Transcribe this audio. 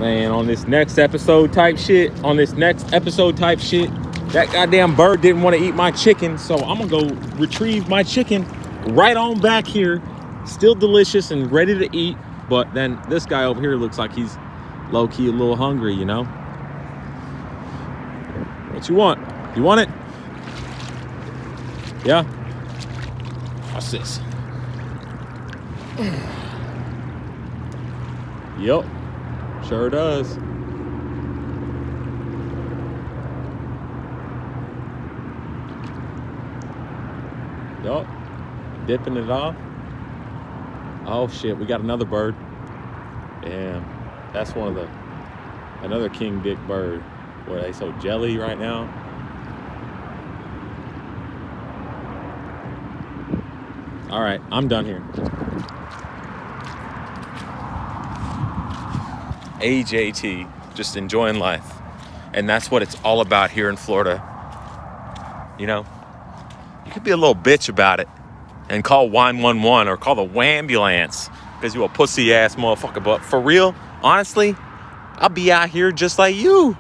Man, on this next episode type shit, that goddamn bird didn't want to eat my chicken, so I'm gonna go retrieve my chicken right on back here. Still delicious and ready to eat, but then this guy over here looks like he's low-key a little hungry, you know? What you want? You want it? Yeah? What's this? Yup. Sure does. Yup. Dipping it off. Oh shit, we got another bird. Damn. That's another king dick bird. Boy, they so jelly right now. All right, I'm done here. AJT, just enjoying life. And that's what it's all about here in Florida. You know, you could be a little bitch about it and call 911 or call the wambulance because you a pussy ass motherfucker. But for real, honestly, I'll be out here just like you.